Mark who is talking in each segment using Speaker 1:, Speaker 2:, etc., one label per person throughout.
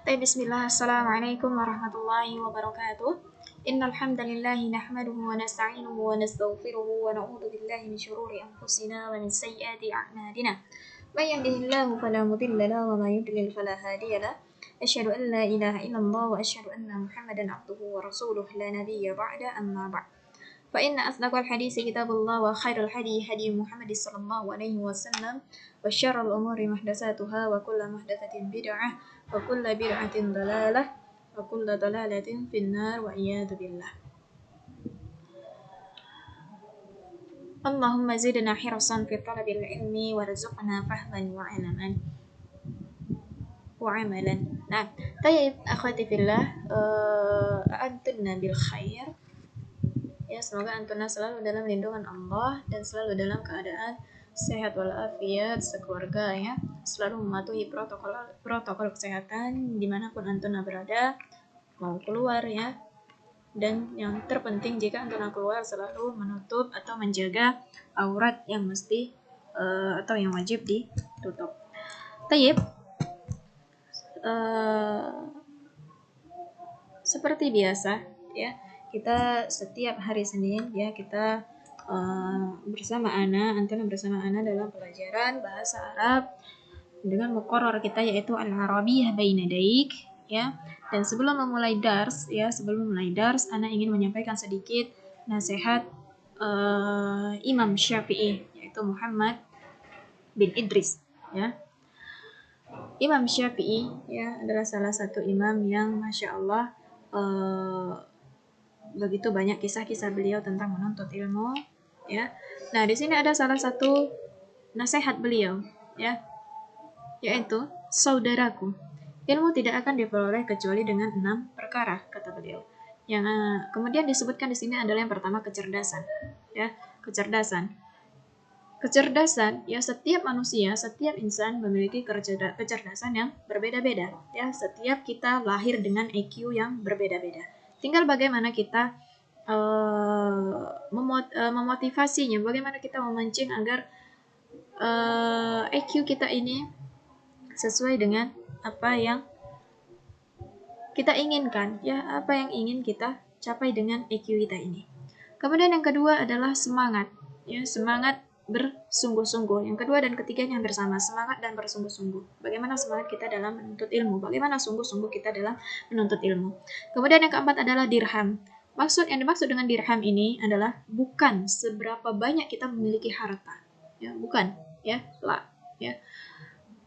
Speaker 1: Bismillah, Assalamualaikum warahmatullahi wabarakatuh. Innal hamdalillah nahmaduhu wa nasta'inuhu wa nastaghfiruhu wa na'udzu billahi min shururi anfusina wa min sayyiati a'malina. May yahdihillahu fala mudilla lahu wa may yudlil fala hadiya lahu. Asyhadu an la ilaha illallah wa asyhadu anna Muhammadan abduhu wa rasuluh la nabiyya ba'da amma ba'd. فإن أصدق الحديث كتاب الله وخير الهدي هدي محمد صلى الله عليه وسلم وشر الأمور محدثاتها وكل محدثة بدعة وكل بدعة ضلالة وكل ضلالة في النار وعياذ بالله. اللهم زدنا حرصا في طلب العلم وارزقنا فهما وعملا. Nah, طيب أخواتي في الله, أنتن بالخير. Ya, semoga antuna selalu dalam lindungan Allah dan selalu dalam keadaan sehat walafiat sekeluarga ya. Selalu mematuhi protokol kesehatan dimanapun antuna berada, mau keluar ya. Dan yang terpenting jika antuna keluar selalu menutup atau menjaga aurat yang mesti atau yang wajib ditutup. Tayyib. Seperti biasa ya. Kita setiap hari Senin ya kita bersama antuna bersama Ana dalam pelajaran bahasa Arab dengan muqarrar kita yaitu Al-Arabiyyah Baina Daik ya. Dan sebelum memulai dars Ana ingin menyampaikan sedikit nasihat Imam Syafi'i yaitu Muhammad bin Idris ya. Imam Syafi'i ya adalah salah satu imam yang Masya Allah begitu banyak kisah-kisah beliau tentang menuntut ilmu ya. Nah, di sini ada salah satu nasihat beliau ya, yaitu saudaraku, ilmu tidak akan diperoleh kecuali dengan 6 perkara kata beliau. Yang kemudian disebutkan di sini adalah yang pertama kecerdasan ya, kecerdasan ya. Setiap manusia, setiap insan memiliki kecerdasan yang berbeda-beda ya. Setiap kita lahir dengan IQ yang berbeda-beda. Tinggal bagaimana kita memotivasinya, bagaimana kita memancing agar IQ kita ini sesuai dengan apa yang kita inginkan ya, apa yang ingin kita capai dengan IQ kita ini. Kemudian yang kedua adalah semangat ya, semangat bersungguh-sungguh. Yang kedua dan ketiganya hampir sama, semangat dan bersungguh-sungguh. Bagaimana semangat kita dalam menuntut ilmu, bagaimana sungguh-sungguh kita dalam menuntut ilmu. Kemudian yang keempat adalah dirham. Yang dimaksud dengan dirham ini adalah bukan seberapa banyak kita memiliki harta ya, bukan ya,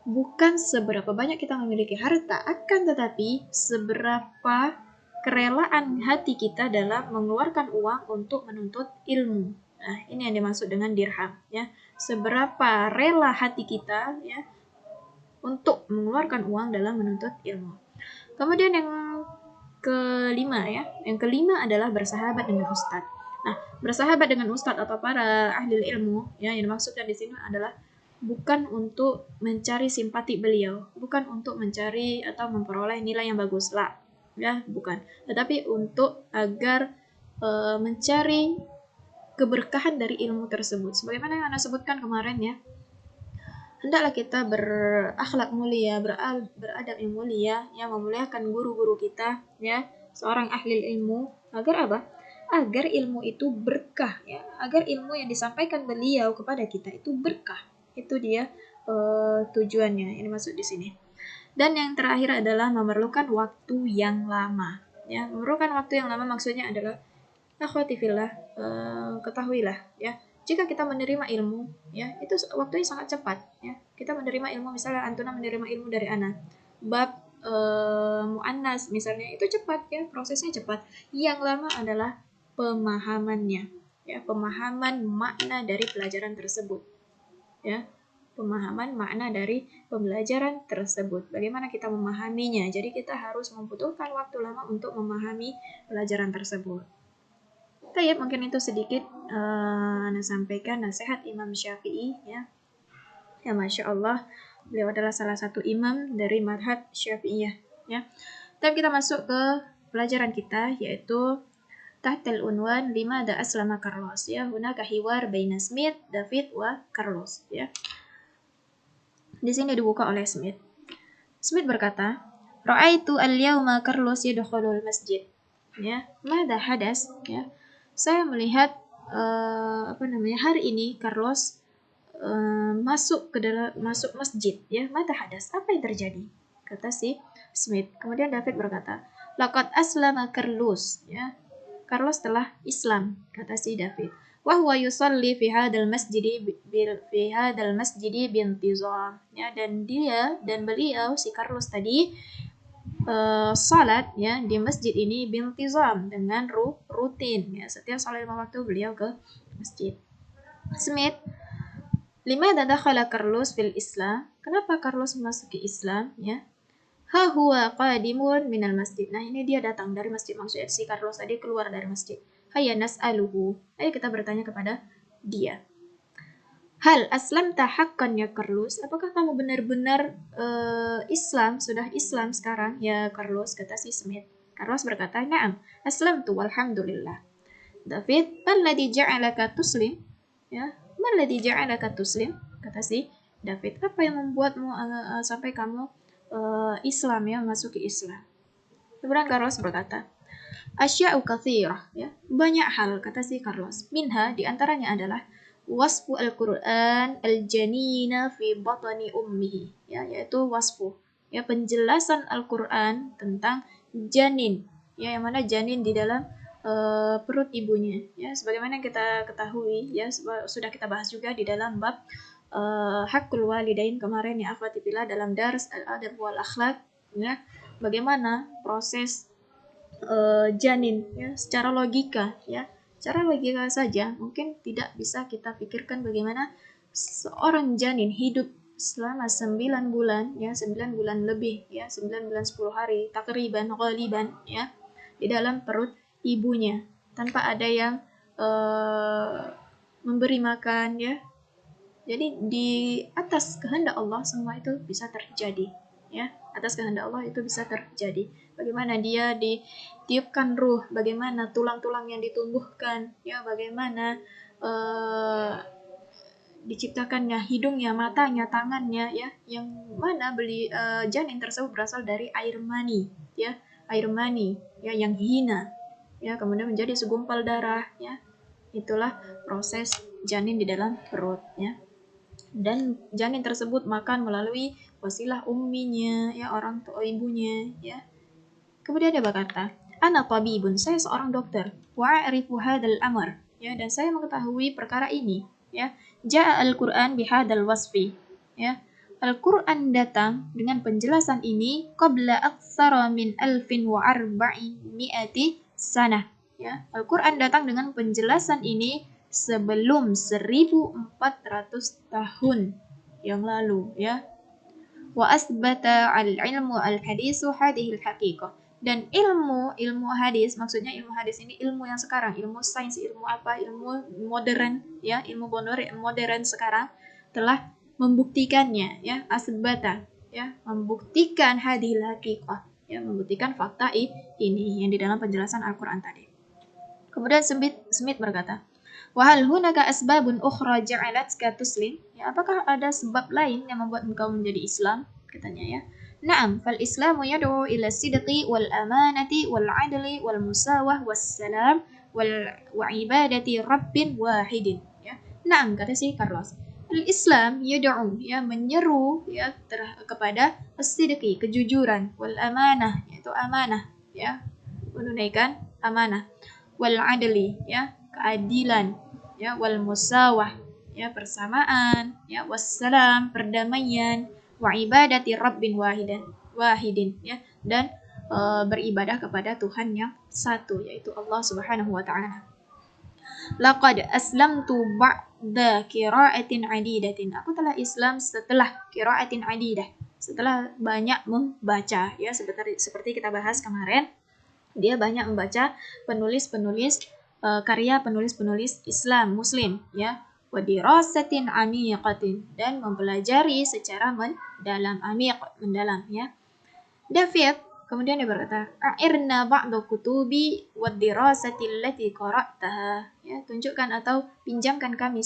Speaker 1: bukan seberapa banyak kita memiliki harta, akan tetapi seberapa kerelaan hati kita dalam mengeluarkan uang untuk menuntut ilmu. Nah, ini yang dimaksud dengan dirham ya. Seberapa rela hati kita ya untuk mengeluarkan uang dalam menuntut ilmu. Kemudian yang kelima ya, yang kelima adalah bersahabat dengan ustadz. Nah, bersahabat dengan ustadz atau para ahli ilmu ya, yang dimaksudkan di sini adalah bukan untuk mencari simpati beliau, bukan untuk mencari atau memperoleh nilai yang bagus lah ya, bukan, tetapi untuk agar mencari keberkahan dari ilmu tersebut. Sebagaimana yang Anda sebutkan kemarin ya, hendaklah kita berakhlak mulia, beradab yang mulia, yang memuliakan guru-guru kita ya, seorang ahli ilmu, agar apa? Agar ilmu itu berkah ya, agar ilmu yang disampaikan beliau kepada kita itu berkah. Itu dia tujuannya, ini maksud di sini. Dan yang terakhir adalah memerlukan waktu yang lama ya. Memerlukan waktu yang lama maksudnya adalah akhwati fillah, ketahuilah ya, jika kita menerima ilmu ya, itu waktunya sangat cepat ya. Kita menerima ilmu, misalnya antuna menerima ilmu dari ana bab muannas misalnya, itu cepat ya, prosesnya cepat. Yang lama adalah pemahamannya ya, pemahaman makna dari pelajaran tersebut ya, pemahaman makna dari pembelajaran tersebut, bagaimana kita memahaminya. Jadi kita harus membutuhkan waktu lama untuk memahami pelajaran tersebut. Tayyib, mungkin itu sedikit Ana sampaikan nasihat Imam Syafi'i ya. Ya, Masya Allah, beliau adalah salah satu imam dari madhab Syafi'iyah ya. Tapi kita masuk ke pelajaran kita, yaitu tahtal unwan limada aslama Carlos ya. Hunaka hiwar baina Smith, David wa Carlos ya. Di sini dibuka oleh Smith. Smith berkata, Ra'aitu al-yawma Carlos yadkhulul masjid. Ya, mada hadas? Ya, saya melihat hari ini Carlos masuk masjid. Ya, mada hadas? Apa yang terjadi? Kata si Smith. Kemudian David berkata, laqad aslama Carlos. Ya, Carlos telah Islam, kata si David. Wa huwa yusalli fi hadzal masjidi bintizam. Ya, dan beliau si Carlos tadi salat ya di masjid ini bintizam dengan rutin ya, setiap salat 5 waktu beliau ke masjid. Smith, limadha dakhala Carlos fil Islam? Kenapa Carlos memasuki Islam ya? Ha huwa qadimun minal masjid. Nah, ini dia datang dari masjid, maksudnya si Carlos tadi keluar dari masjid. Hayya nas'aluhu. Ayo kita bertanya kepada dia. Hal aslamta haqqan ya Carlos? Apakah kamu benar-benar Islam, sudah Islam sekarang ya Carlos? Kata si Smith. Carlos berkata, "Na'am, aslamtu walhamdulillah." David, "Malladhi ja'alaka tuslim?" Ya, "Malladhi ja'alaka tuslim?" Kata si David, "Apa yang membuatmu sampai kamu Islam ya, masuki Islam?" Kemudian Carlos berkata, "Asya'u katsirah." Ya, banyak hal, kata si Carlos. Minha, di antaranya adalah wasfu al-Quran al-janina fi batni ummihi, ya, yaitu wasfu, ya, penjelasan Al-Quran tentang janin, ya, yang mana janin di dalam perut ibunya, ya, sebagaimana yang kita ketahui, ya, sudah kita bahas juga di dalam bab hakul walidain kemarin ya akhwati fillah dalam dars al-adab wal akhlak, ya, bagaimana proses janin ya secara logika ya. Secara logika saja mungkin tidak bisa kita pikirkan bagaimana seorang janin hidup selama 9 bulan ya, 9 bulan lebih ya, 9 bulan 10 hari takriban ghaliban ya di dalam perut ibunya tanpa ada yang memberi makan ya. Jadi di atas kehendak Allah semua itu bisa terjadi ya. Atas kehendak Allah itu bisa terjadi. Bagaimana dia ditiupkan ruh, bagaimana tulang-tulang yang ditumbuhkan, ya, bagaimana diciptakannya hidungnya, matanya, tangannya, ya, yang mana janin tersebut berasal dari air mani, ya, air mani, ya, yang hina, ya, kemudian menjadi segumpal darah, ya, itulah proses janin di dalam perut, ya. Dan janin tersebut makan melalui wasilah umminya, ya, orang tua ibunya, ya. Kemudian dia berkata, "Ana tabibun, saya seorang dokter. Wa a'rifu hadzal amr." Ya, dan saya mengetahui perkara ini, ya. Ja'a al-Qur'an bihadzal wasfi. Ya. Al-Qur'an datang dengan penjelasan ini qabla aktsara min 1400 sanah. Ya. Al-Qur'an datang dengan penjelasan ini sebelum 1400 tahun yang lalu, ya. Wa asbata al-ilmu al-hadisu hadhihi al-haqiqah. Dan ilmu hadis, maksudnya ilmu hadis ini ilmu yang sekarang, ilmu sains, ilmu apa, ilmu modern, ya, ilmu modern sekarang telah membuktikannya, ya, asbata, ya, membuktikan hadhil haqiqah, ya, membuktikan fakta ini yang di dalam penjelasan Al-Qur'an tadi. Kemudian Smith berkata, "Wahal hunaka asbabun ukhra ja'alatka tuslim?" Ya, apakah ada sebab lain yang membuat engkau menjadi Islam? Katanya, ya. Na'am, fal Islamu yad'u ila sidqi wal amanati wal adli wal musawah was salam wa ibadati rabbin wahidin. Ya. Na'am, kata si Carlos. Al-Islam yad'u, ya, menyeru, ya, kepada as-sidqi, kejujuran, wal amanah, yaitu amanah, ya, menunaikan amanah, wal adli, ya, keadilan, ya, wal musawah, ya, persamaan, ya, wassalam, perdamaian, wa ibadati rabbin wahidin, ya, dan beribadah kepada Tuhan yang satu, yaitu Allah Subhanahu wa taala. Laqad aslamtu ba'da qira'atin 'adidatin. Aku telah Islam setelah qira'atin 'adidah, setelah banyak membaca, ya, seperti kita bahas kemarin. Dia banyak membaca penulis-penulis karya penulis-penulis Islam Muslim, ya, wa dirasatin amiqatin, dan mempelajari secara mendalam, mendalam, ya. David kemudian dia berkata, "A'irna ba'du kutubi wa dirasati allati qara'taha." Ya, tunjukkan atau pinjamkan kami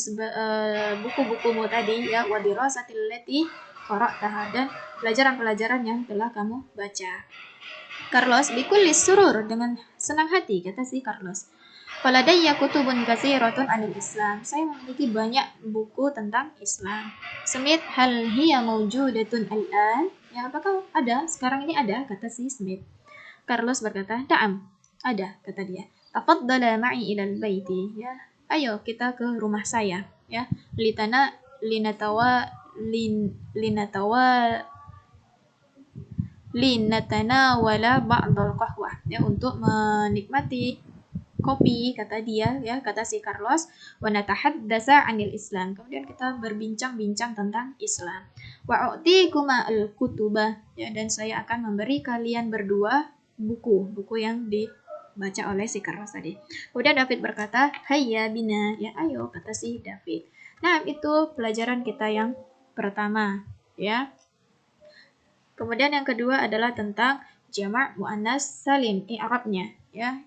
Speaker 1: buku-bukumu tadi, ya, wa dirasati allati qara'taha, dan pelajaran-pelajaran yang telah kamu baca. Carlos bikulli surur, dengan senang hati, kata si Carlos. Faladayya kutubun katsiratun anil Islam. Saya memiliki banyak buku tentang Islam. Smith, hal hiya mawjudatun al-an? Ya, apakah ada? Sekarang ini ada, kata si Smith. Carlos berkata, "Na'am, ada," kata dia. "Tafaddala ma'i ilal baiti." Ya, ayo kita ke rumah saya, ya. Linatawa wala ba'dal qahwah, ya, untuk menikmati kopi, kata dia, ya, kata si Carlos. Wa natahaddatsa 'anil Islam. Kemudian kita berbincang-bincang tentang Islam. Wa u'tikuma al-kutuba, ya, dan saya akan memberi kalian berdua buku yang dibaca oleh si Carlos tadi. Kemudian David berkata, "Hayya bina." Ya, ayo, kata si David. Nah, itu pelajaran kita yang pertama, ya. Kemudian yang kedua adalah tentang jamak muannas salim, i'rabnya, ya.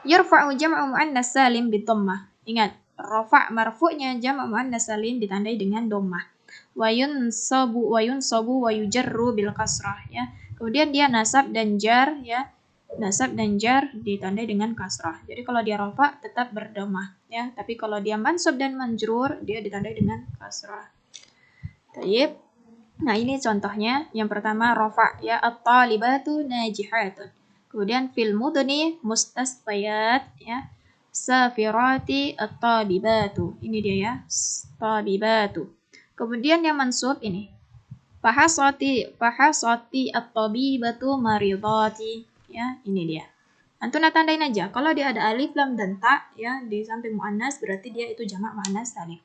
Speaker 1: Yarfa'u jam'u muannas salim bidhammah. Ingat, rafa' marfu'nya jamak muannas salim ditandai dengan dhammah. Wa yunsabu wa yujarru bil kasrah, ya. Kemudian dia nasab dan jar, ya. Nasab dan jar ditandai dengan kasrah. Jadi kalau dia rafa' tetap berdhammah, ya. Tapi kalau dia mansub dan majrur, dia ditandai dengan kasrah. Baik. Nah, ini contohnya. Yang pertama rafa', ya, at-talibatu najihatun. Kemudian fil mudni mustasfayat, ya. Safirati at-talibatu. Ini dia, ya. Talibatu. Kemudian yang mansub ini. Fahasati at-tabibatu maridati. Ya, ini dia. Antum tandain aja. Kalau dia ada alif, lam, dan ta, ya, di samping muannas, berarti dia itu jamak muannas salim.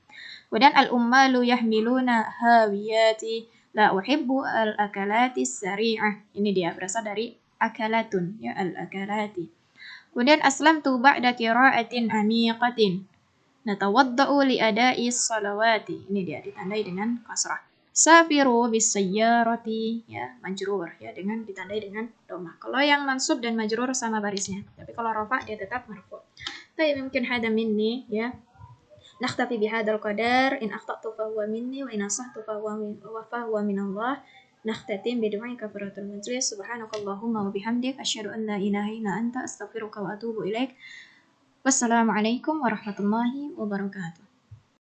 Speaker 1: Kemudian al-ummalu yahmiluna hawiyati. La uhibbu al-akalati sari'ah. Ini dia, berasal dari akalatun, ya, al-akalati. Kemudian aslamtu ba'da qira'atin amiqatin. Natawadda'u li ada'i salawati. Ini dia, ditandai dengan kasrah. Safiru bis sayyarati, ya, majrur, ya, dengan ditandai dengan dhammah. Kalau yang mansub dan majrur sama barisnya. Tapi kalau rafa' dia tetap marfu'. Baik, mungkin hada minni, ya. نختفي بهذا القدر إن أخطأت فهو مني وإن أصحت فهو من الله. نختتم بدعاء كفارة المجلس. سبحانك اللهم وبحمدك أشهد أن لا إله إلا أنت أستغفرك وأتوب إليك. والسلام عليكم ورحمة الله وبركاته.